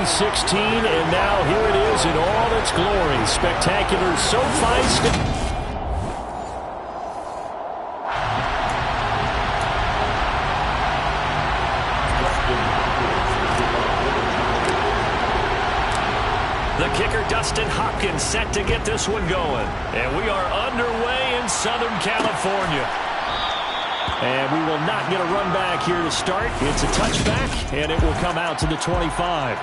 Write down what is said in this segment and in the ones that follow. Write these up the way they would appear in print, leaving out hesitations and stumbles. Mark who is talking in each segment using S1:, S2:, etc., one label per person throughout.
S1: 2016, and now here it is in all its glory. Spectacular SoFi Stadium. The kicker, Dustin Hopkins, set to get this one going. And we are underway in Southern California. And we will not get a run back here to start. It's a touchback, and it will come out to the 25.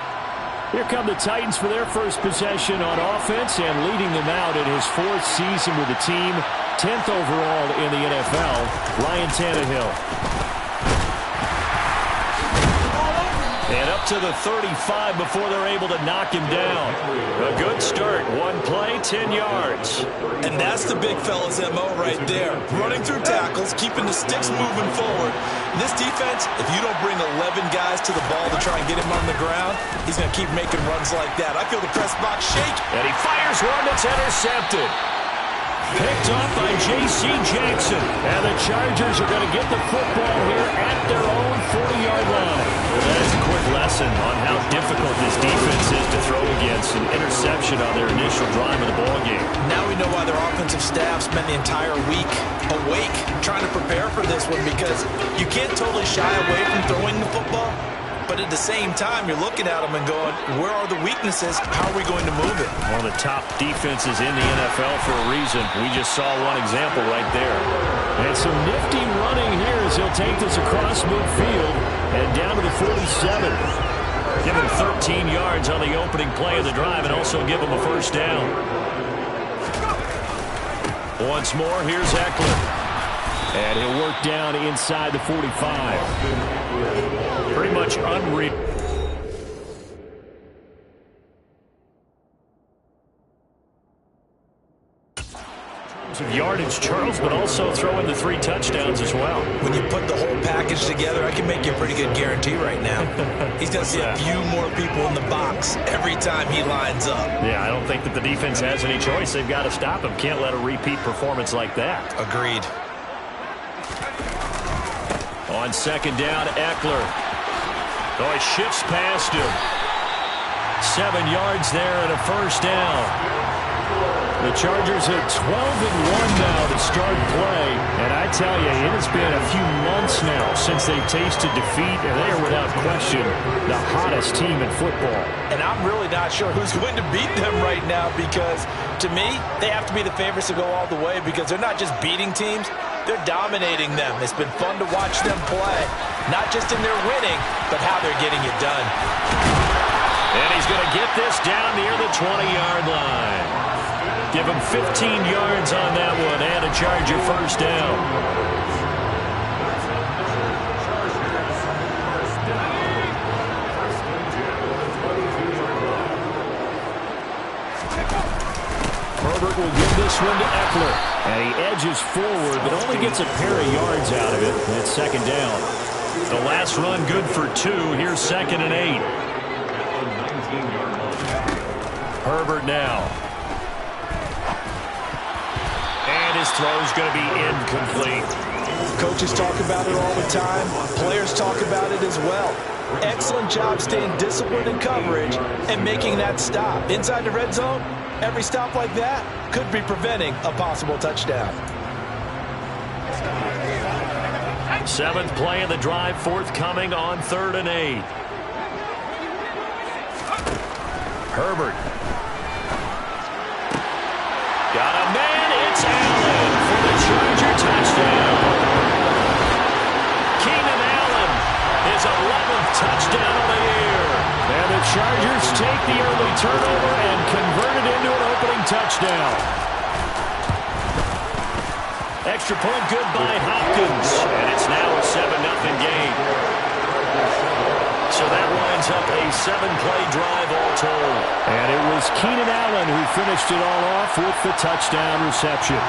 S1: Here come the Titans for their first possession on offense, and leading them out in his 4th season with the team, 10th overall in the NFL, Ryan Tannehill. And up to the 35 before they're able to knock him down. A good start. One play, 10 yards.
S2: And that's the big fella's MO right there. Running through tackles, keeping the sticks moving forward. This defense, if you don't bring 11 guys to the ball to try and get him on the ground, he's going to keep making runs like that. I feel the press box shake.
S1: And he fires one that's intercepted. Picked off by J.C. Jackson. And the Chargers are going to get the football here at their own 40-yard line. Well, that is a quick lesson on how difficult this defense is to throw against. An interception on their initial drive of the ballgame.
S2: Now we know why their offensive staff spent the entire week awake trying to prepare for this one, because you can't totally shy away from throwing the football. But at the same time, you're looking at them and going, where are the weaknesses? How are we going to move it?
S1: One of the top defenses in the NFL for a reason. We just saw one example right there. And some nifty running here as he'll take this across midfield and down to the 47. Give him 13 yards on the opening play of the drive and also give him a first down. Once more, here's Eckler. And he'll work down inside the 45. Pretty much unreal. Of yardage, Charles, but also throwing the 3 touchdowns as well.
S2: When you put the whole package together, I can make you a pretty good guarantee right now. He's going to see a few more people in the box every time he lines up.
S1: Yeah, I don't think that the defense has any choice. They've got to stop him. Can't let a repeat performance like that.
S2: Agreed.
S1: On second down, Eckler. Oh, he shifts past him. 7 yards there and a first down. The Chargers at 12-1 now to start play. And I tell you, it has been a few months now since they've tasted defeat, and they are without question the hottest team in football.
S2: And I'm really not sure who's going to beat them right now, because to me, they have to be the favorites to go all the way, because they're not just beating teams, they're dominating them. It's been fun to watch them play, not just in their winning, but how they're getting it done.
S1: And he's going to get this down near the 20-yard line. Give him 15 yards on that one and a Charger first down. Herbert will give this one to Eckler. And he edges forward, but only gets a pair of yards out of it. And it's second down. The last run good for 2. Here's 2nd and 8. Herbert now. And his throw's going to be incomplete.
S2: Coaches talk about it all the time. Players talk about it as well. Excellent job staying disciplined in coverage and making that stop. Inside the red zone, every stop like that could be preventing a possible touchdown.
S1: 7th play of the drive, forthcoming on 3rd and 8. Herbert. Got a man. It's Allen for the Charger touchdown. Keenan Allen, his 11th touchdown of the year. And the Chargers take the early turnover and convert it into an opening touchdown. Extra point good by Hopkins. And it's now a 7-0 game. So that winds up a 7-play drive all told. And it was Keenan Allen who finished it all off with the touchdown reception.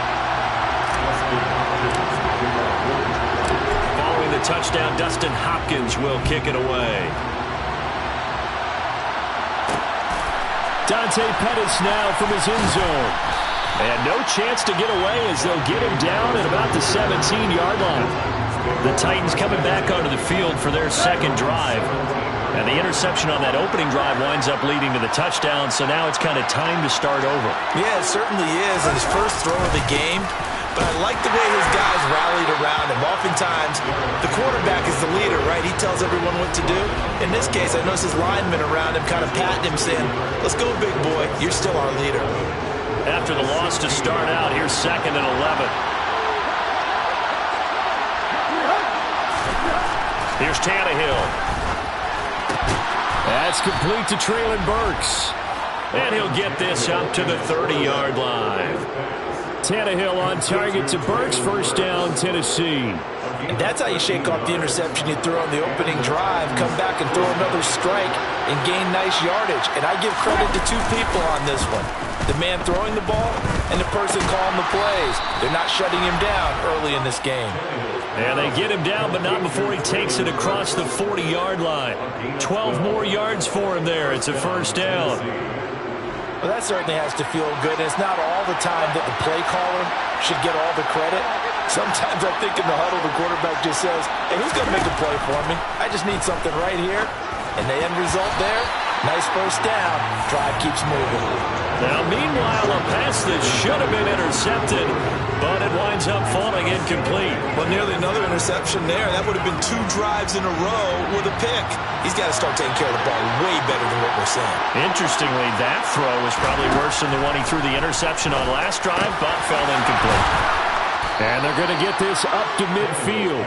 S1: Following the touchdown, Dustin Hopkins will kick it away. Dante Pettis now from his end zone. And no chance to get away as they'll get him down at about the 17-yard line. The Titans coming back onto the field for their second drive. And the interception on that opening drive winds up leading to the touchdown, so now it's kind of time to start over.
S2: Yeah, it certainly is in his first throw of the game. But I like the way his guys rallied around him. Oftentimes, the quarterback is the leader, right? He tells everyone what to do. In this case, I noticed his linemen around him kind of patting him, saying, let's go, big boy. You're still our leader.
S1: After the loss to start out, here's 2nd and 11. Here's Tannehill. That's complete to Treylon Burks. And he'll get this up to the 30-yard line. Tannehill on target to Burks. First down, Tennessee.
S2: And that's how you shake off the interception you threw on the opening drive, come back and throw another strike and gain nice yardage. And I give credit to two people on this one. The man throwing the ball and the person calling the plays. They're not shutting him down early in this game.
S1: And they get him down, but not before he takes it across the 40-yard line. 12 more yards for him there. It's a first down.
S2: Well, that certainly has to feel good. And it's not all the time that the play caller should get all the credit. Sometimes I think in the huddle, the quarterback just says, hey, who's going to make a play for me? I just need something right here. And the end result there, nice first down. Drive keeps moving.
S1: Now, meanwhile, a pass that should have been intercepted, but it winds up falling incomplete.
S2: Well, nearly another interception there. That would have been 2 drives in a row with a pick. He's got to start taking care of the ball way better than what we're seeing.
S1: Interestingly, that throw was probably worse than the one he threw the interception on last drive, but fell incomplete. And they're going to get this up to midfield.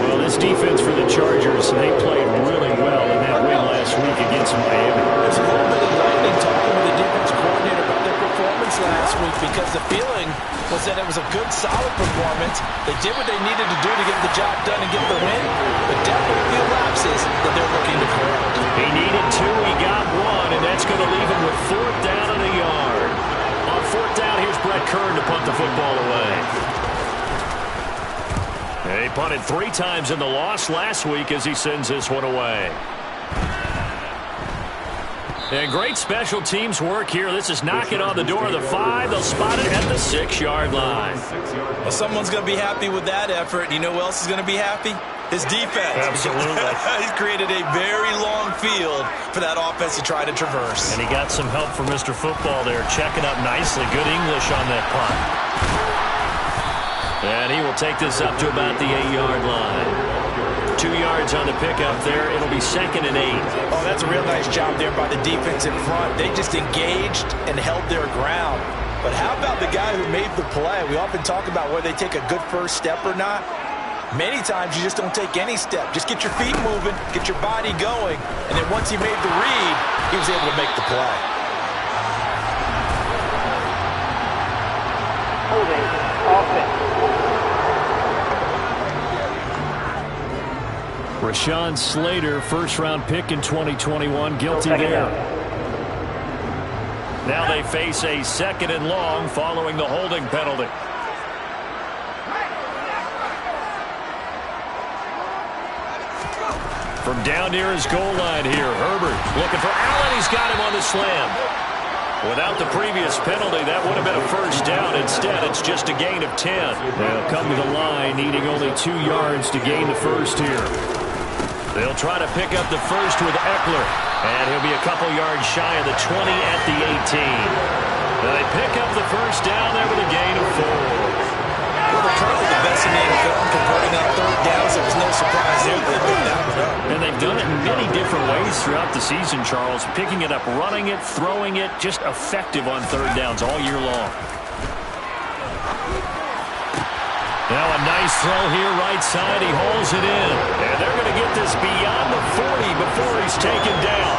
S1: Well, this defense for the Chargers, they played really well in that win last week against Miami.
S2: There's a little bit of lightning talking with the defense coordinator about their performance last week because the feeling was that it was a good, solid performance. They did what they needed to do to get the job done and get the win, but definitely a few lapses that they're looking to correct.
S1: He needed 2, he got 1, and that's going to leave him with 4th down and a yard. On 4th down, here's Brett Kern to punt the football away. He punted 3 times in the loss last week as he sends this one away. And great special teams work here. This is knocking on the door of the 5. They'll spot it at the 6-yard line.
S2: Well, someone's going to be happy with that effort. You know who else is going to be happy? His defense.
S1: Absolutely.
S2: He's created a very long field for that offense to try to traverse.
S1: And he got some help from Mr. Football there, checking up nicely. Good English on that punt. And he will take this up to about the 8-yard line. 2 yards on the pickup there. It'll be 2nd and 8.
S2: Oh, that's a real nice job there by the defense in front. They just engaged and held their ground. But how about the guy who made the play? We often talk about whether they take a good first step or not. Many times you just don't take any step. Just get your feet moving, get your body going, and then once he made the read, he was able to make the play.
S3: Holding offense.
S1: Rashawn Slater, first-round pick in 2021, guilty there. Now they face a 2nd and long following the holding penalty. From down near his goal line here, Herbert looking for Allen. He's got him on the slam. Without the previous penalty, that would have been a first down. Instead, it's just a gain of 10. They'll come to the line, needing only 2 yards to gain the first here. They'll try to pick up the first with Eckler, and he'll be a couple yards shy of the 20 at the 18. They pick up the first down there with a gain of 4.
S2: Well, they're currently the best in the NFL converting on 3rd down, so it's no surprise there that they picked that one up.
S1: And they've done it in many different ways throughout the season, Charles. Picking it up, running it, throwing it, just effective on 3rd downs all year long. Now a nice throw here right side. He hauls it in. And they're going to get this beyond the 40 before he's taken down.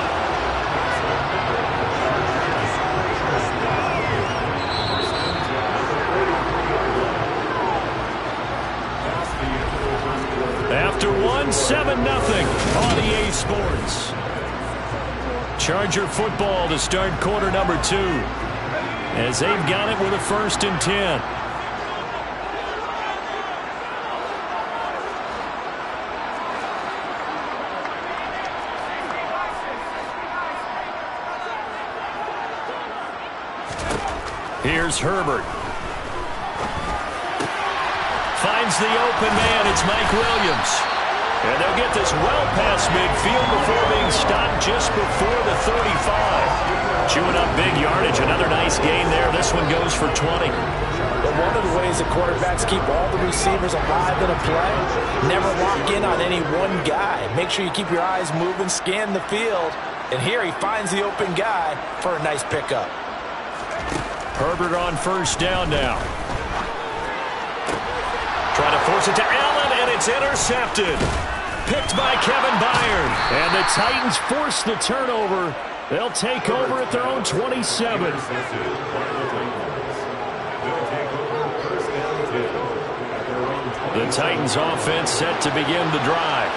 S1: After 7-0 on EA Sports. Charger football to start quarter number 2. As they've got it with a 1st and 10. Here's Herbert. Finds the open man. It's Mike Williams. And they'll get this well past midfield before being stopped just before the 35. Chewing up big yardage. Another nice gain there. This one goes for 20.
S2: But one of the ways that quarterbacks keep all the receivers alive in a play, never lock in on any one guy. Make sure you keep your eyes moving, scan the field. And here he finds the open guy for a nice pickup.
S1: Herbert on first down now. Trying to force it to Allen, and it's intercepted. Picked by Kevin Byard. And the Titans force the turnover. They'll take over at their own 27. The Titans offense set to begin the drive.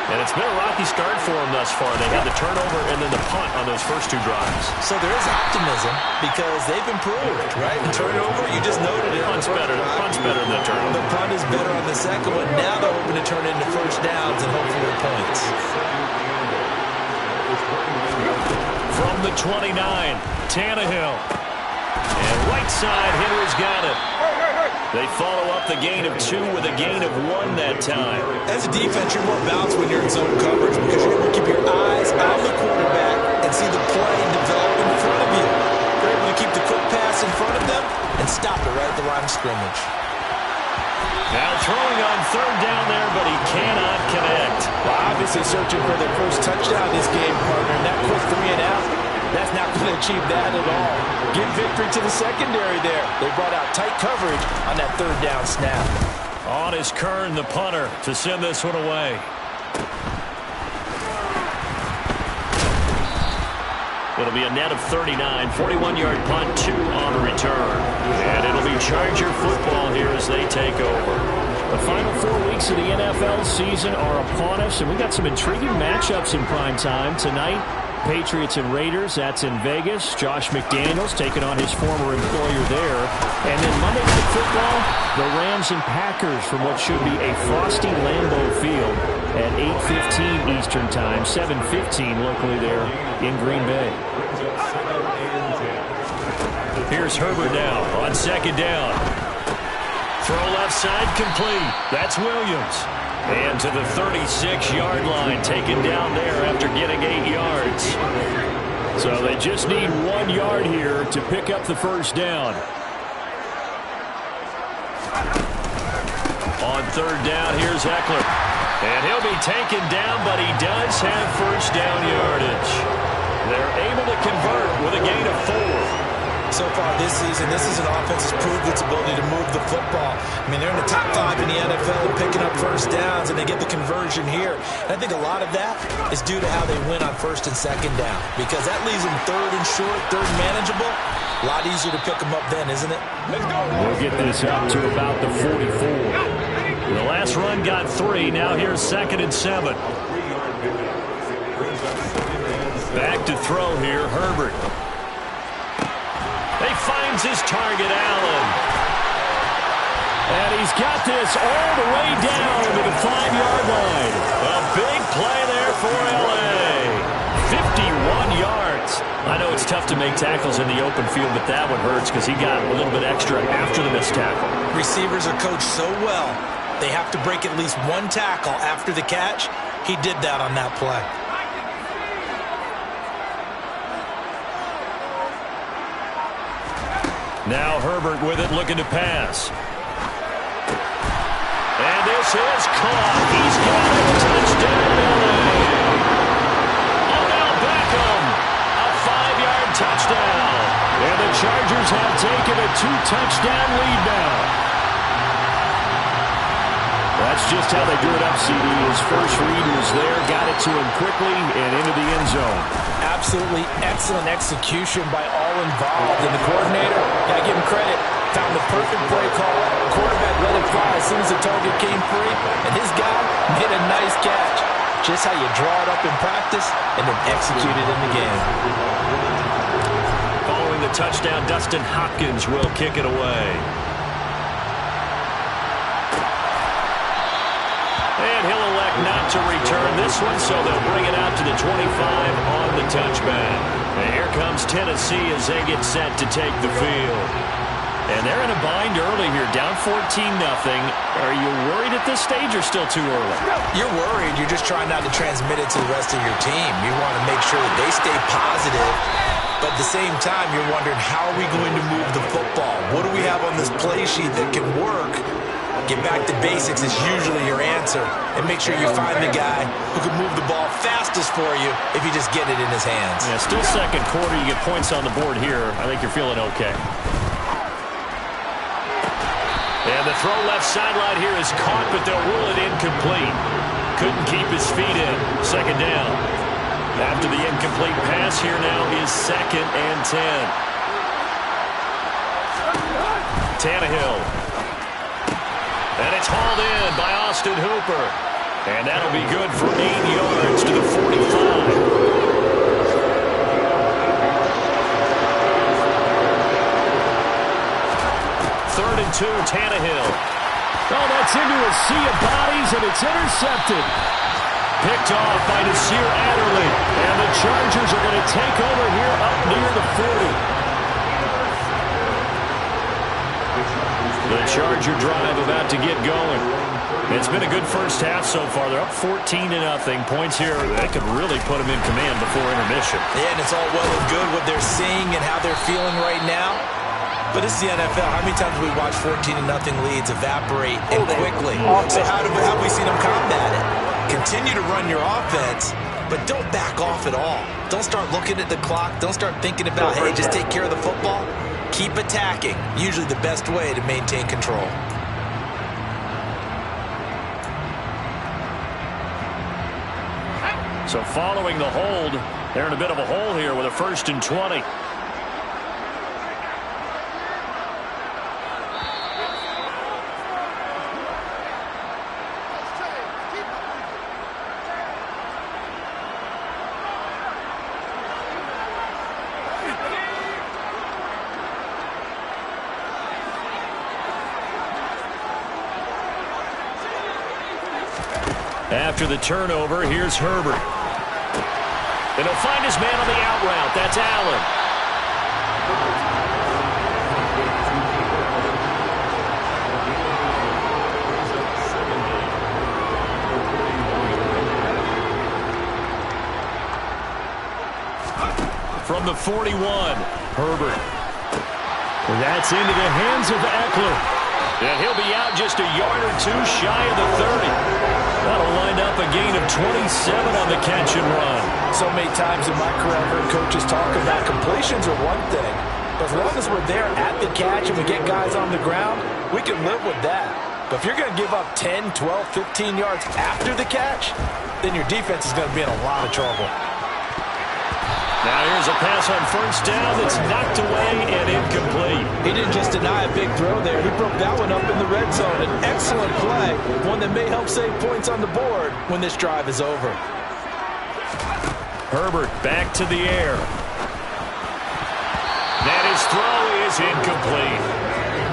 S1: And it's been a rocky start for them thus far. They had the turnover and then the punt on those first two drives.
S2: So there is optimism because they've improved, right? The turnover, you just noted it.
S1: Punt's better than the turnover.
S2: The punt is better on the second one. Now they're hoping to turn it into first downs and hopefully points.
S1: From the 29, Tannehill. And right side, Hitler's got it. They follow up the gain of 2 with a gain of 1 that time.
S2: As a defense, you're more balanced when you're in zone coverage because you're able to keep your eyes on the quarterback and see the play develop in front of you. You're able to keep the quick pass in front of them and stop it right at the line of scrimmage.
S1: Now throwing on third down there, but he cannot connect.
S2: Well, obviously searching for their first touchdown this game, partner, and that quick 3 and out. That's not going to achieve that at all. Give victory to the secondary there. They brought out tight coverage on that third down snap.
S1: On is Kern, the punter, to send this one away. It'll be a net of 39, 41-yard punt, 2 on the return. And it'll be Charger football here as they take over. The final 4 weeks of the NFL season are upon us, and we got some intriguing matchups in prime time tonight. Patriots and Raiders, that's in Vegas. Josh McDaniels taking on his former employer there. And then Monday Night Football, the Rams and Packers from what should be a frosty Lambeau Field at 8:15 Eastern Time, 7:15 locally there in Green Bay. Here's Herbert now on second down. Throw left side complete. That's Williams. And to the 36-yard line, taken down there after getting 8 yards. So they just need 1 yard here to pick up the first down. On third down, here's Eckler. And he'll be taken down, but he does have first down yardage. They're able to convert with a gain of 4.
S2: So far this season, this is an offense that's proved its ability to move the football. I mean, they're in the top 5 in the NFL and picking up first downs, and they get the conversion here. And I think a lot of that is due to how they win on first and second down, because that leaves them third and short, third and manageable. A lot easier to pick them up then, isn't it?
S1: Let's go. We'll get this up to about the 44. The last run got 3. Now here's second and 7. Back to throw here, Herbert. He finds his target, Allen. And he's got this all the way down to the 5-yard line. A big play there for L.A. 51 yards. I know it's tough to make tackles in the open field, but that one hurts because he got a little bit extra after the missed tackle.
S2: Receivers are coached so well, they have to break at least 1 tackle after the catch. He did that on that play.
S1: Now Herbert with it, looking to pass. And this is caught. He's got a touchdown. Odell Beckham, a 5-yard touchdown. And the Chargers have taken a 2-touchdown lead now. That's just how they do it up, CD. His first read was there, got it to him quickly and into the end zone.
S2: Absolutely excellent execution by all involved. And the coordinator, got to give him credit, found the perfect play call. Quarterback let it fly as soon as the target came free. And his guy made a nice catch. Just how you draw it up in practice and then execute it in the game.
S1: Following the touchdown, Dustin Hopkins will kick it away. And he'll elect not to return this one, so they'll bring it out to the 25 on the touchback. And here comes Tennessee as they get set to take the field. And they're in a bind early here, down 14-0. Are you worried at this stage or still too early?
S2: You're worried. You're just trying not to transmit it to the rest of your team. You want to make sure that they stay positive. But at the same time, you're wondering, how are we going to move the football? What do we have on this play sheet that can work? Get back to basics is usually your answer. And make sure you find the guy who can move the ball fastest for you if you just get it in his hands.
S1: Yeah, still second quarter. You get points on the board here. I think you're feeling okay. And the throw left sideline here is caught, but they'll rule it incomplete. Couldn't keep his feet in. Second down. After the incomplete pass, here now is 2nd and 10. Tannehill. And it's hauled in by Austin Hooper. And that'll be good for 8 yards to the 45. 3rd and 2, Tannehill.
S4: Oh, that's into a sea of bodies, and it's intercepted.
S1: Picked off by Nasir Adderley. And the Chargers are going to take over here up near the 40. The Charger drive about to get going. It's been a good first half so far. They're up 14-0. Points here, that could really put them in command before intermission.
S2: Yeah, and it's all well and good what they're seeing and how they're feeling right now. But this is the NFL. How many times have we watched 14-0 leads evaporate and quickly? So how have we seen them combat it? Continue to run your offense, but don't back off at all. Don't start looking at the clock. Don't start thinking about, hey, just take care of the football. Keep attacking. Usually the best way to maintain control.
S1: So following the hold, they're in a bit of a hole here with a 1st and 20. After the turnover, here's Herbert. And he'll find his man on the out route. That's Allen. From the 41, Herbert. And that's into the hands of Eckler. And he'll be out just a yard or two shy of the 30. That'll wind up a gain of 27 on the catch and run.
S2: So many times in my career, I've heard coaches talk about completions are one thing. But as long as we're there at the catch and we get guys on the ground, we can live with that. But if you're going to give up 10, 12, 15 yards after the catch, then your defense is going to be in a lot of trouble.
S1: Now here's a pass on 1st down that's knocked away and incomplete.
S2: He didn't just deny a big throw there. He broke that one up in the red zone. An excellent play, one that may help save points on the board when this drive is over.
S1: Herbert back to the air. And his throw is incomplete.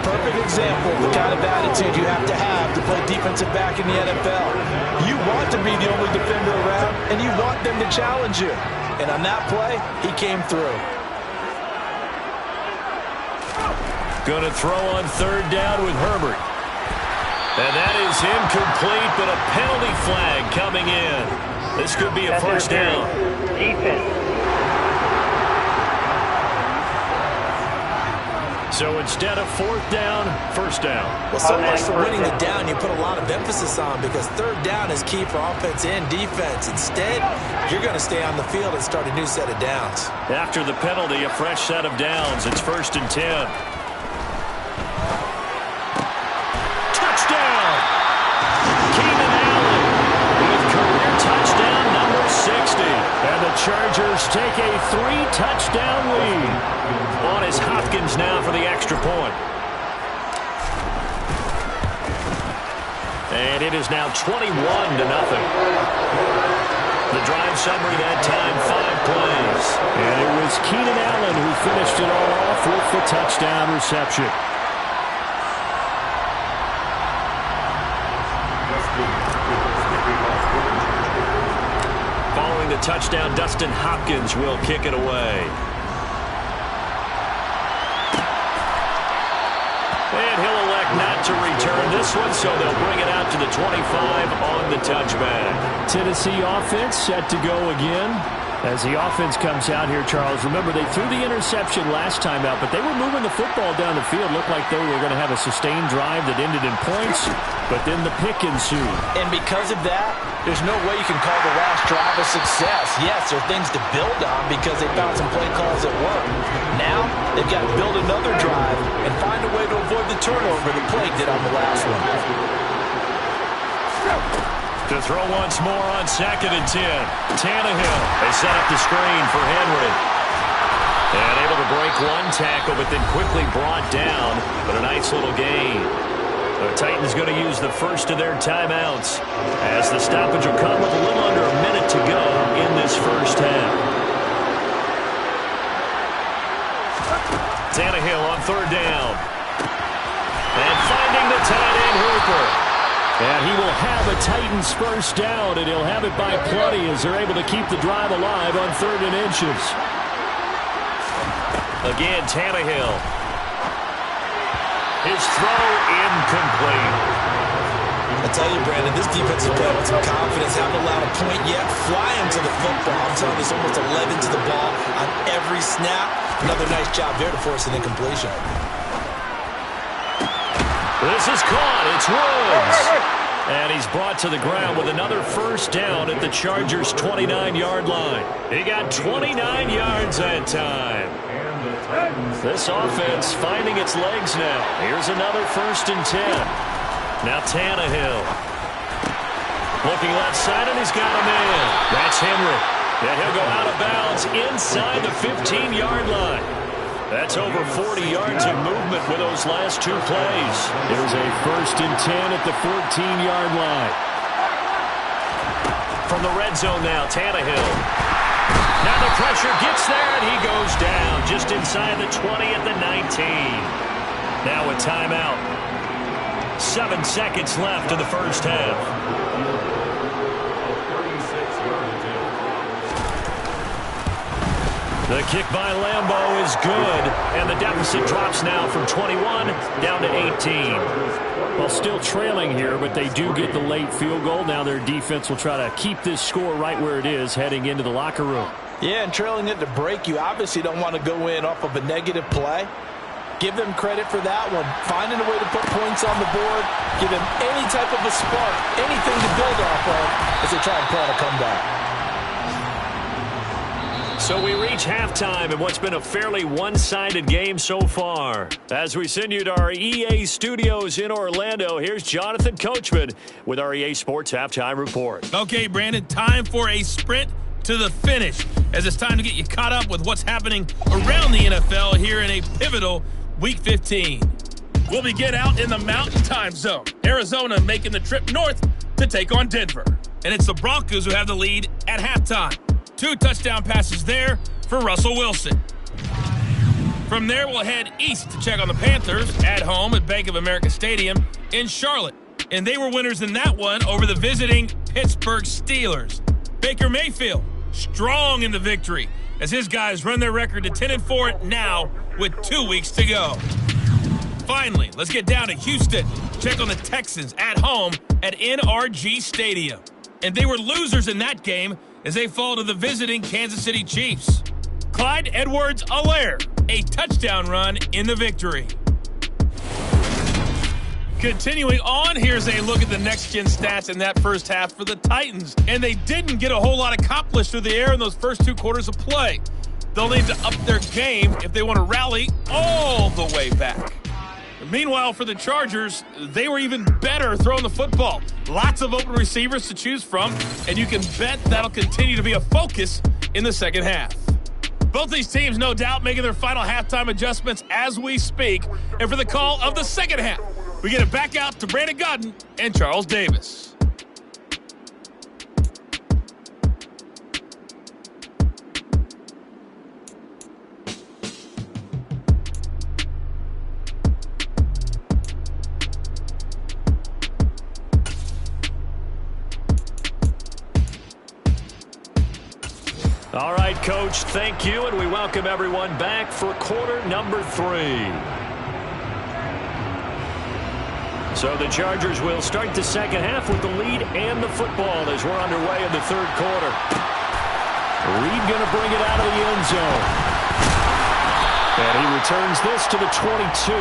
S2: Perfect example of the kind of attitude you have to play defensive back in the NFL. You want to be the only defender around, and you want them to challenge you. And on that play, he came through.
S1: Going to throw on 3rd down with Herbert. And that is incomplete, but a penalty flag coming in. This could be a 1st down.
S3: Defense.
S1: So instead of 4th down, 1st down.
S2: Well, so much for winning the down, you put a lot of emphasis on, because 3rd down is key for offense and defense. Instead, you're going to stay on the field and start a new set of downs.
S1: After the penalty, a fresh set of downs. It's 1st and 10. Touchdown! Keenan Allen with career touchdown number 60. And the Chargers take a 3-touchdown lead. On is Hopkins now for the extra point. And it is now 21-0. The drive summary that time, 5 plays. And it was Keenan Allen who finished it all off with the touchdown reception. Following the touchdown, Dustin Hopkins will kick it away. And he'll elect not to return this one, so they'll bring it out to the 25 on the touchback.
S4: Tennessee offense set to go again. As the offense comes out here, Charles, remember they threw the interception last time out, but they were moving the football down the field. Looked like they were going to have a sustained drive that ended in points, but then the pick ensued.
S2: And because of that, there's no way you can call the last drive a success. Yes, there are things to build on because they found some play calls that work. Now, they've got to build another drive and find a way to avoid the turnover that plagued it on the last one.
S1: To throw once more on 2nd and 10. Tannehill. They set up the screen for Henry. And able to break one tackle, but then quickly brought down. But a nice little gain. The Titans going to use the first of their timeouts as the stoppage will come with a little under a minute to go in this first half. Tannehill on 3rd down. And finding the tight end Hooper.
S4: And he will have a Titans first down, and he'll have it by plenty as they're able to keep the drive alive on 3rd and inches.
S1: Again, Tannehill. His throw incomplete.
S2: I tell you, Brandon, this defense is playing with some confidence. Haven't allowed a point yet. Flying to the football. I'm telling you, there's almost 11 to the ball on every snap. Another nice job there to force an incompletion.
S1: This is caught. It's Woods. And he's brought to the ground with another first down at the Chargers' 29-yard line. He got 29 yards that time. This offense finding its legs now. Here's another 1st and 10. Now Tannehill. Looking left side, and he's got him in. That's Henry. And he'll go out of bounds inside the 15-yard line. That's over 40 yards of movement with those last 2 plays.
S4: There's a 1st and 10 at the 14-yard line.
S1: From the red zone now, Tannehill. Now the pressure gets there, and he goes down just inside the 20 at the 19. Now a timeout. 7 seconds left in the first half. The kick by Lambeau is good, and the deficit drops now from 21 down to 18.
S4: Well, still trailing here, but they do get the late field goal. Now their defense will try to keep this score right where it is heading into the locker room.
S2: Yeah, and trailing it to break, you obviously don't want to go in off of a negative play. Give them credit for that one. Finding a way to put points on the board, give them any type of a spark, anything to build off of as they try and plan a comeback.
S1: So we reach halftime in what's been a fairly one-sided game so far. As we send you to our EA studios in Orlando, here's Jonathan Coachman with our EA Sports Halftime Report.
S5: Okay, Brandon, time for a sprint to the finish, as it's time to get you caught up with what's happening around the NFL here in a pivotal Week 15. We'll begin out in the Mountain Time Zone. Arizona making the trip north to take on Denver. And it's the Broncos who have the lead at halftime. 2 touchdown passes there for Russell Wilson. From there, we'll head east to check on the Panthers at home at Bank of America Stadium in Charlotte. And they were winners in that one over the visiting Pittsburgh Steelers. Baker Mayfield, strong in the victory, as his guys run their record to 10-4 now with 2 weeks to go. Finally, let's get down to Houston. Check on the Texans at home at NRG Stadium. And they were losers in that game as they fall to the visiting Kansas City Chiefs. Clyde Edwards-Helaire, a touchdown run in the victory. Continuing on, here's a look at the next-gen stats in that first half for the Titans. And they didn't get a whole lot accomplished through the air in those first 2 quarters of play. They'll need to up their game if they want to rally all the way back. Meanwhile, for the Chargers, they were even better throwing the football. Lots of open receivers to choose from, and you can bet that'll continue to be a focus in the second half. Both these teams, no doubt, making their final halftime adjustments as we speak. And for the call of the second half, we get it back out to Brandon Godden and Charles Davis.
S1: All right, Coach, thank you, and we welcome everyone back for quarter number 3.
S4: So the Chargers will start the second half with the lead and the football as we're underway in the third quarter. Reed going to bring it out of the end zone. And he returns this to the 22.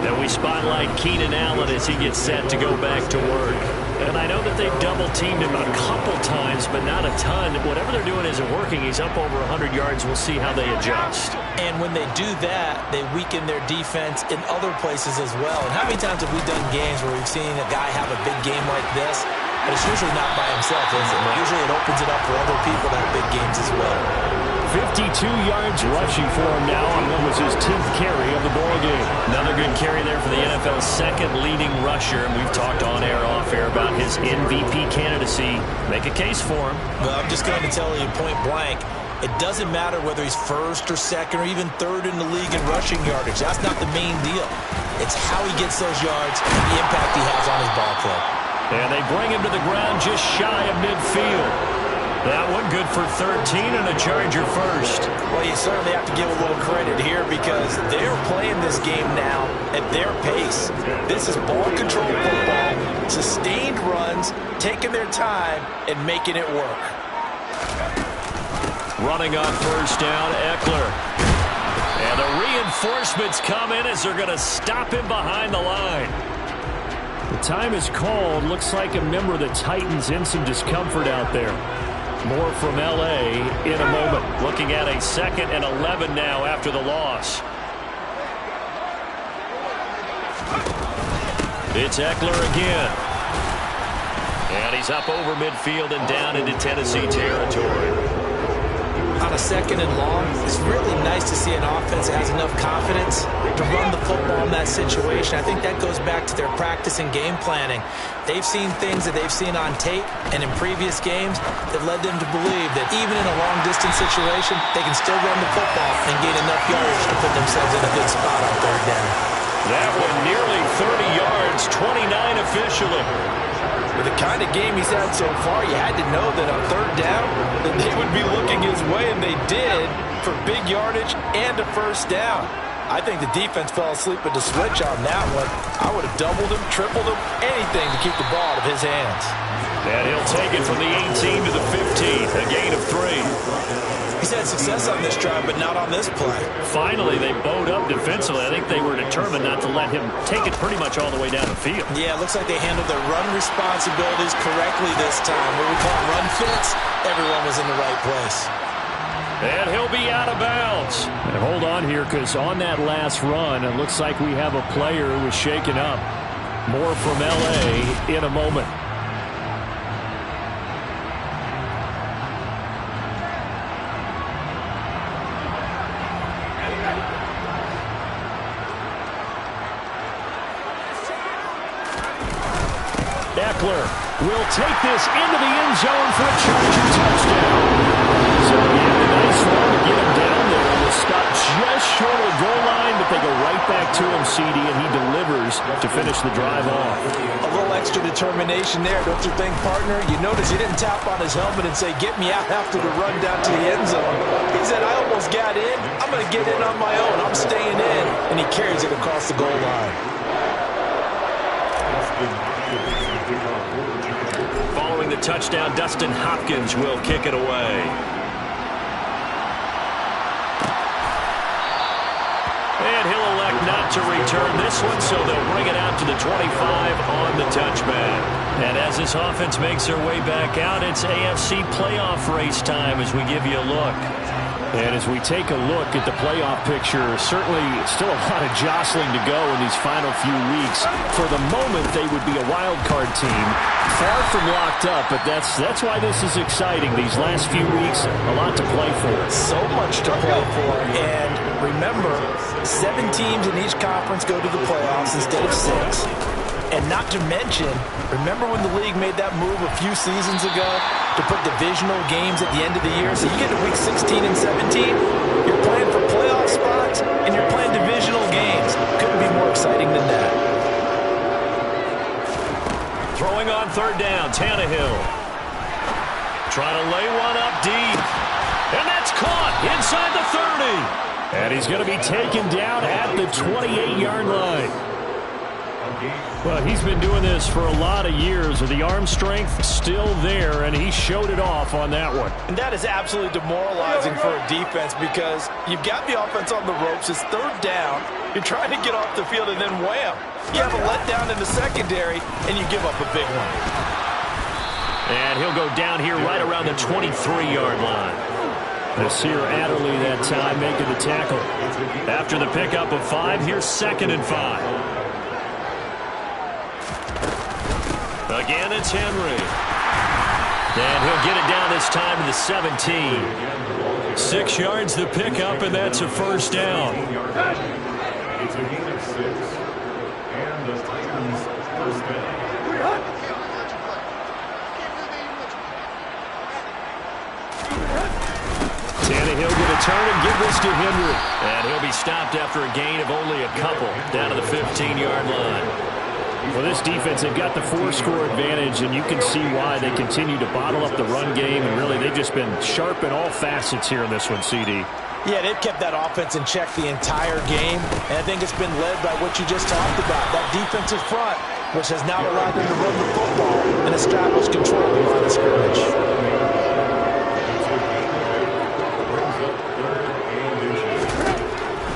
S4: And we spotlight Keenan Allen as he gets set to go back to work. And I know that they've double-teamed him a couple times, but not a ton. Whatever they're doing isn't working. He's up over 100 yards. We'll see how they adjust.
S2: And when they do that, they weaken their defense in other places as well. And how many times have we done games where we've seen a guy have a big game like this? But it's usually not by himself, is it? Usually it opens it up for other people to have big games as well.
S4: 52 yards rushing for him now on what was his 10th carry of the ballgame.
S1: Another good carry there for the NFL's second leading rusher. And we've talked on air, off air about his MVP candidacy. Make a case for him.
S2: Well, I'm just going to tell you point blank. It doesn't matter whether he's first or second or even third in the league in rushing yardage. That's not the main deal. It's how he gets those yards and the impact he has on his ball club.
S4: And they bring him to the ground just shy of midfield. That one good for 13 and a Charger first.
S2: Well, you certainly have to give a little credit here because they're playing this game now at their pace. This is ball control football, sustained runs, taking their time and making it work.
S4: Running on first down, Eckler. And the reinforcements come in as they're going to stop him behind the line. The time is called. Looks like a member of the Titans in some discomfort out there. More from L.A. in a moment. Looking at a 2nd and 11 now after the loss. It's Eckler again. And he's up over midfield and down into Tennessee territory.
S2: On a 2nd and long, it's really nice to see an offense that has enough confidence to run the football in that situation. I think that goes back to their practice and game planning. They've seen things that they've seen on tape and in previous games that led them to believe that even in a long-distance situation, they can still run the football and gain enough yardage to put themselves in a good spot on third down.
S4: That one nearly 30 yards, 29 officially.
S2: With the kind of game he's had so far, you had to know that on third down that they would be looking his way, and they did for big yardage and a first down. I think the defense fell asleep at the switch on that one. I would have doubled him, tripled him, anything to keep the ball out of his hands.
S4: And he'll take it from the 18 to the 15, a gain of 3.
S2: He's had success on this drive, but not on this play.
S4: Finally, they bowed up defensively. I think they were determined not to let him take it pretty much all the way down the field.
S2: Yeah, it looks like they handled their run responsibilities correctly this time. What we call run fits, everyone was in the right place.
S4: And he'll be out of bounds. And hold on here, because on that last run, it looks like we have a player who was shaken up. More from L.A. in a moment. Eckler will take this into the end zone for a Charger touchdown. So again, a nice run to get him down there. We'll stop just short of the goal line, but they go right back to him, CD, and he delivers to finish the drive off.
S2: A little extra determination there, don't you think, partner? You notice he didn't tap on his helmet and say, get me out after the run down to the end zone. He said, I almost got in. I'm going to get in on my own. I'm staying in. And he carries it across the goal line.
S4: Following the touchdown, Dustin Hopkins will kick it away. And he'll elect not to return this one, so they'll bring it out to the 25 on the touchback. And as this offense makes their way back out, it's AFC playoff race time as we give you a look. And as we take a look at the playoff picture, certainly still a lot of jostling to go in these final few weeks. For the moment, they would be a wild card team. Far from locked up, but that's why this is exciting. These last few weeks, a lot to play for.
S2: So much to play for. And remember, 7 teams in each conference go to the playoffs instead of 6. And not to mention, remember when the league made that move a few seasons ago to put divisional games at the end of the year? So you get to week 16 and 17, you're playing for playoff spots, and you're playing divisional games. Couldn't be more exciting than that.
S4: Throwing on third down, Tannehill. Trying to lay one up deep. And that's caught inside the 30. And he's going to be taken down at the 28-yard line. Well, he's been doing this for a lot of years. The arm strength still there, and he showed it off on that one.
S2: And that is absolutely demoralizing for a defense because you've got the offense on the ropes. It's third down. You're trying to get off the field, and then wham. You have a letdown in the secondary, and you give up a big one.
S4: And he'll go down here right around the 23-yard line. Nasir Adderley that time making the tackle. After the pickup of 5, here's 2nd and 5. Again, it's Henry. And he'll get it down this time to the 17. 6 yards the pickup, and that's a first down. Tannehill going to turn and give this to Henry. And he'll be stopped after a gain of only a couple down to the 15-yard line. Well, this defense, they've got the 4-score advantage, and you can see why they continue to bottle up the run game, and really they've just been sharp in all facets here in this one, CD.
S2: Yeah, they've kept that offense in check the entire game, and I think it's been led by what you just talked about, that defensive front, which has now allowed them to run the football and establish control of the line of scrimmage.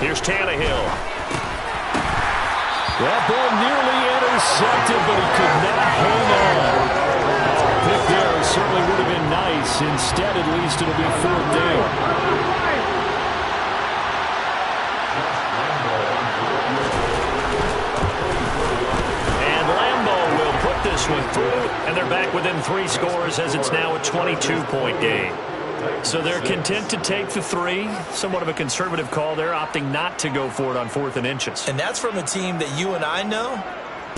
S4: Here's Tannehill. That ball nearly intercepted, but he could not hang on. Pick there certainly would have been nice. Instead, at least, it'll be 4th down. And Lambeau will put this one through, and they're back within 3 scores as it's now a 22-point game. So they're content to take the 3. Somewhat of a conservative call there, opting not to go for it on 4th and inches.
S2: And that's from a team that you and I know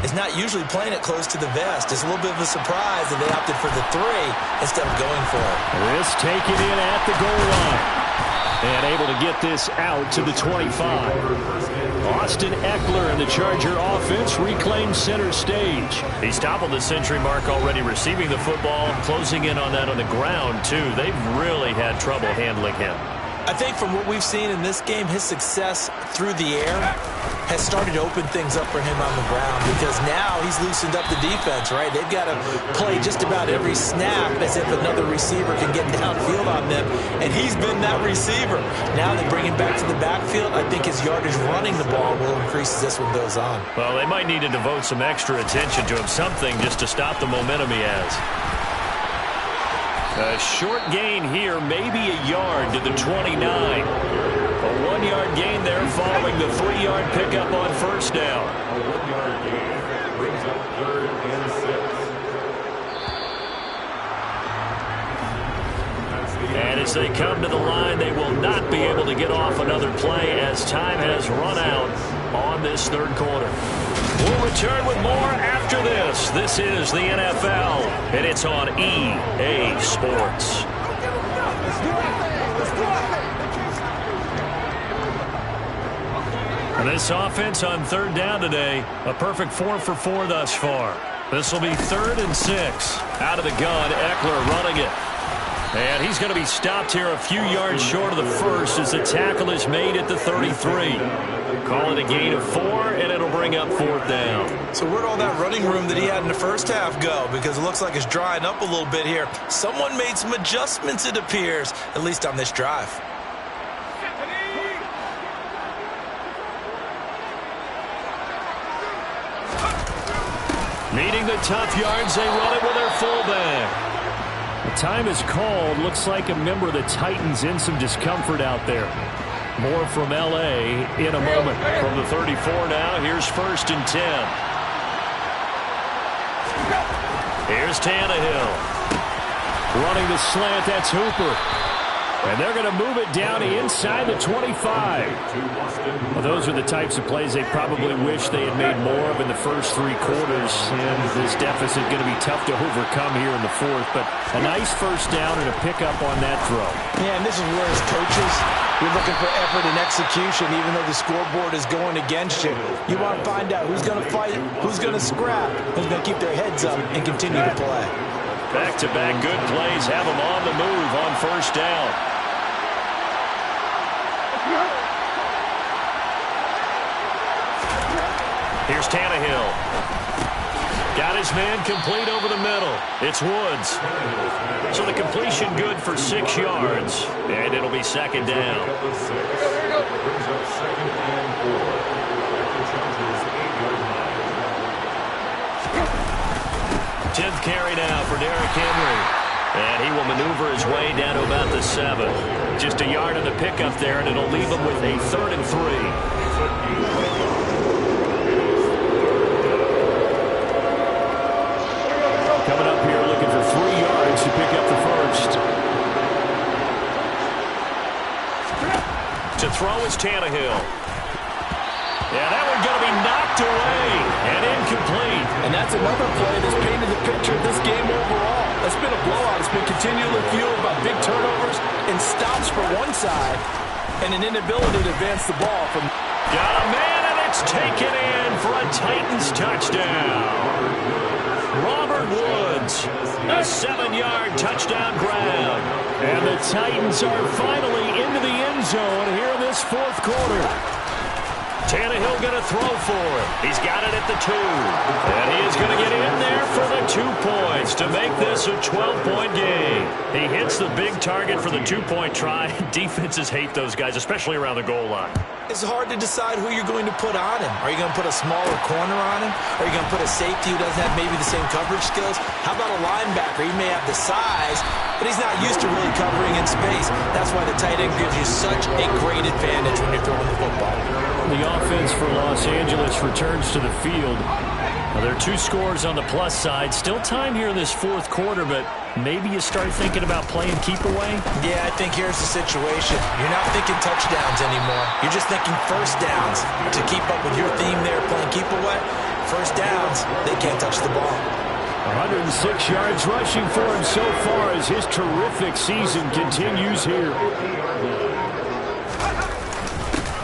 S2: is not usually playing it close to the vest. It's a little bit of a surprise that they opted for the 3 instead of going for it.
S4: This taken in at the goal line. And able to get this out to the 25. Austin Eckler and the Charger offense reclaim center stage. He's toppled the century mark already receiving the football, closing in on that on the ground, too. They've really had trouble handling him.
S2: I think from what we've seen in this game, his success through the air has started to open things up for him on the ground because now he's loosened up the defense, right? They've got to play just about every snap as if another receiver can get downfield on them, and he's been that receiver. Now they bring him back to the backfield. I think his yardage running the ball will increase as this one goes on.
S4: Well, they might need to devote some extra attention to him, something just to stop the momentum he has. A short gain here, maybe a yard to the 29. A 1-yard gain there following the 3-yard pickup on first down.
S6: Brings up 3rd and 6.
S4: And as they come to the line, they will not be able to get off another play as time has run out on this 3rd quarter. We'll return with more after this. This is the NFL, and it's on EA Sports. And this offense on 3rd down today, a perfect 4 for 4 thus far. This will be 3rd and 6. Out of the gun, Eckler running it. And he's going to be stopped here a few yards short of the first as the tackle is made at the 33. Call it a gain of 4, and it'll bring up 4th down.
S2: So where'd all that running room that he had in the first half go? Because it looks like it's drying up a little bit here. Someone made some adjustments, it appears, at least on this drive.
S4: Needing the tough yards, they run it with their fullback. The time is called. Looks like a member of the Titans in some discomfort out there. More from L.A. in a moment. From the 34 now, here's 1st and 10. Here's Tannehill. Running the slant, that's Hooper. And they're going to move it down inside the 25. Well, those are the types of plays they probably wish they had made more of in the first 3 quarters. And this deficit going to be tough to overcome here in the 4th. But a nice first down and a pickup on that throw.
S2: Yeah, and this is where as coaches, you're looking for effort and execution, even though the scoreboard is going against you. You want to find out who's going to fight, who's going to scrap, who's going to keep their heads up and continue to play.
S4: Back-to-back good plays have them on the move on first down.
S1: Here's Tannehill. Got his man complete over the middle. It's Woods. So the completion good for 6 yards. And it'll be second down. 10th carry now for Derrick Henry. And he will maneuver his way down to about the 7. Just a yard on the pickup there, and it'll leave him with a 3rd and 3. Coming up here looking for 3 yards to pick up the first. To throw is Tannehill. Yeah, that one's going to be knocked away and incomplete.
S2: And that's another play that's painted the picture of this game overall. It's been a blowout. It's been continually fueled by big turnovers and stops for one side and an inability to advance the ball from.
S1: Got a man, and it's taken in for a Titans touchdown. Robert Woods, a 7-yard touchdown grab. And the Titans are finally into the end zone here in this 4th quarter. Tannehill going to throw for it. He's got it at the 2. And he is going to get in there for the 2 points to make this a 12-point game. He hits the big target for the 2-point try. Defenses hate those guys, especially around the goal line.
S2: It's hard to decide who you're going to put on him. Are you going to put a smaller corner on him? Are you going to put a safety who doesn't have maybe the same coverage skills? How about a linebacker? He may have the size, but he's not used to really covering in space. That's why the tight end gives you such a great advantage when you're throwing the football.
S1: The offense for Los Angeles returns to the field. Well, there are 2 scores on the plus side. Still time here in this 4th quarter, but maybe you start thinking about playing keep away?
S2: Yeah, I think here's the situation. You're not thinking touchdowns anymore. You're just thinking first downs. To keep up with your theme there, playing keep away, first downs, they can't touch the ball.
S1: 106 yards rushing for him so far as his terrific season continues here.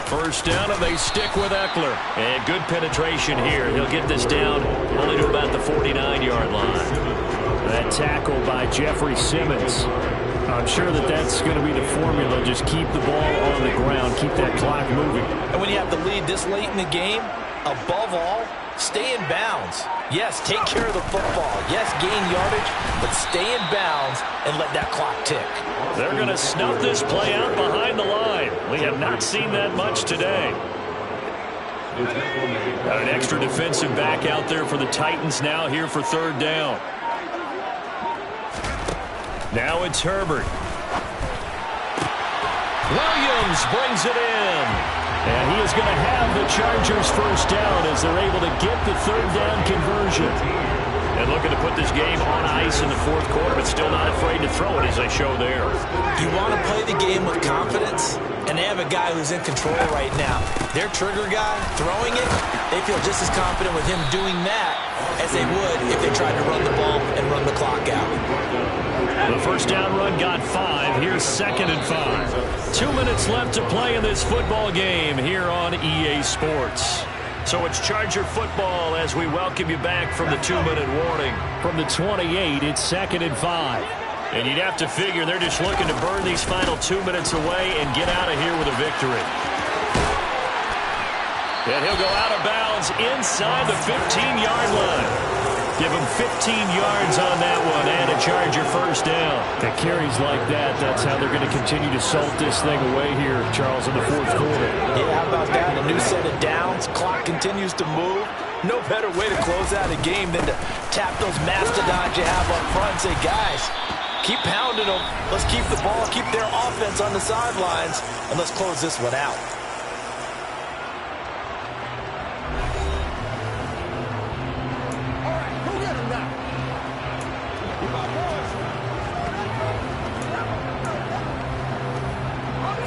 S1: First down, and they stick with Eckler. And good penetration here. He'll get this down only to about the 49-yard line. That tackle by Jeffrey Simmons. I'm sure that that's going to be the formula. Just keep the ball on the ground. Keep that clock moving.
S2: And when you have the lead this late in the game, above all, stay in bounds. Yes, take care of the football. Yes, gain yardage, but stay in bounds and let that clock tick.
S1: They're going to snuff this play out behind the line. We have not seen that much today. Got an extra defensive back out there for the Titans now here for 3rd down. Now it's Herbert. Williams brings it in. And he is going to have the Chargers first down as they're able to get the 3rd down conversion. And looking to put this game on ice in the 4th quarter, but still not afraid to throw it as they show there.
S2: You want to play the game with confidence, and they have a guy who's in control right now. Their trigger guy, throwing it, they feel just as confident with him doing that as they would if they tried to run the ball and run the clock out.
S1: The first down run got 5. Here's 2nd and 5. 2 minutes left to play in this football game here on EA Sports. So it's Charger football as we welcome you back from the 2-minute warning. From the 28, it's 2nd and 5. And you'd have to figure they're just looking to burn these final 2 minutes away and get out of here with a victory. And he'll go out of bounds inside the 15-yard line. Give him 15 yards on that one and a Charger first down. The carries like that, that's how they're going to continue to salt this thing away here, Charles, in the 4th quarter.
S2: Yeah, how about that? A new set of downs. Clock continues to move. No better way to close out a game than to tap those mastodons you have up front and say, guys, keep pounding them. Let's keep the ball, keep their offense on the sidelines, and let's close this one out.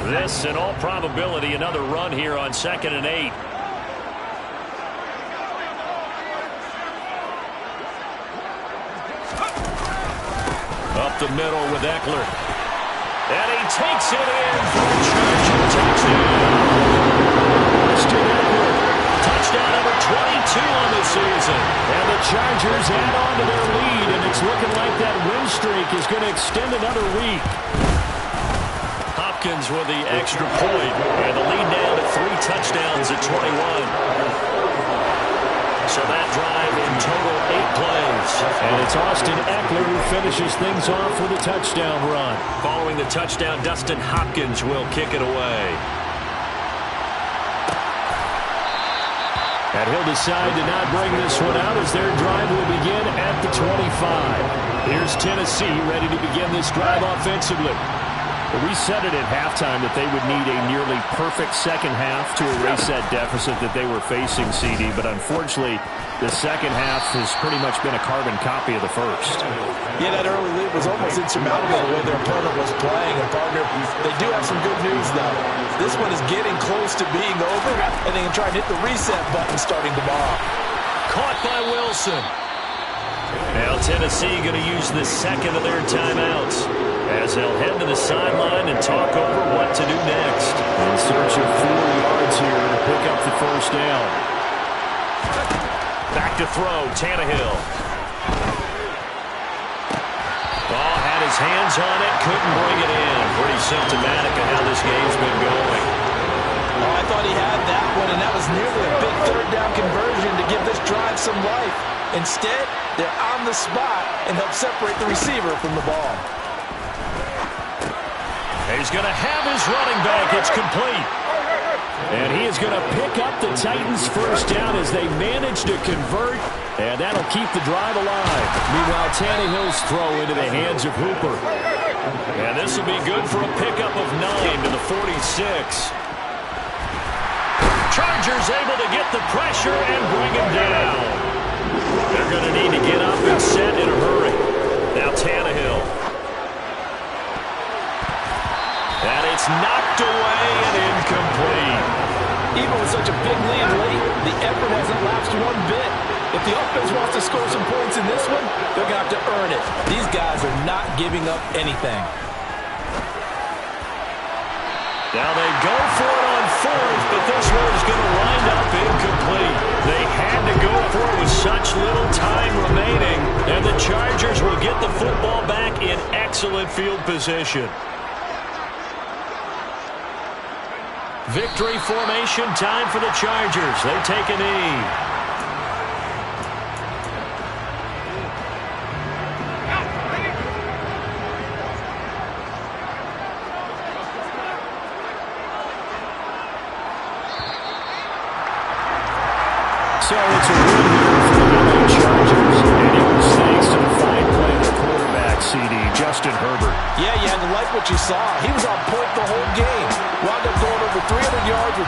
S1: This, in all probability, another run here on 2nd and 8. Up the middle with Eckler. And he takes it in for a Charger touchdown. Mr. Eckler, touchdown number 22 on the season. And the Chargers add on to their lead, and it's looking like that win streak is going to extend another week. Hopkins with the extra point, and the lead now to 3 touchdowns at 21. So that drive in total 8 plays.
S4: And it's Austin Eckler who finishes things off with a touchdown run.
S1: Following the touchdown, Dustin Hopkins will kick it away.
S4: And he'll decide to not bring this one out as their drive will begin at the 25. Here's Tennessee ready to begin this drive offensively. We said it at halftime that they would need a nearly perfect second half to erase that deficit that they were facing, CD. But unfortunately, the second half has pretty much been a carbon copy of the first.
S2: Yeah, that early lead was almost insurmountable the way their opponent was playing. And, partner, they do have some good news, though. This one is getting close to being over, and they can try and hit the reset button starting tomorrow.
S1: Caught by Wilson. Now Tennessee going to use the second of their timeouts as they'll head to the sideline and talk over what to do next.
S4: In search of 4 yards here to pick up the first down.
S1: Back to throw, Tannehill. Oh, had his hands on it, couldn't bring it in. Pretty symptomatic of how this game's been going.
S2: Oh, I thought he had that one, and that was nearly a big third down conversion to give this drive some life. Instead, they're on the spot and help separate the receiver from the ball.
S1: He's going to have his running back. It's complete.
S4: And he is going to pick up the Titans' first down as they manage to convert, and that'll keep the drive alive. Meanwhile, Tannehill's throw into the hands of Hooper.
S1: And this will be good for a pickup of 9 to the 46. Chargers able to get the pressure and bring him down. They're going to need to get up and set in a hurry. Now Tannehill. And it's knocked away and incomplete.
S2: Even with such a big lead late, the effort hasn't lapsed one bit. If the offense wants to score some points in this one, they're going to have to earn it. These guys are not giving up anything.
S1: Now they go for it on fourth, but this one is going to wind up incomplete. They had to go for it with such little time remaining, and the Chargers will get the football back in excellent field position. Victory formation time for the Chargers. They take a knee.
S4: So it's a win here for the LA Chargers. And it was thanks to the fine play of the quarterback, CD, Justin Herbert.
S2: Yeah, you had to like what you saw. He was on point the whole game. Wound up going over 300 yards with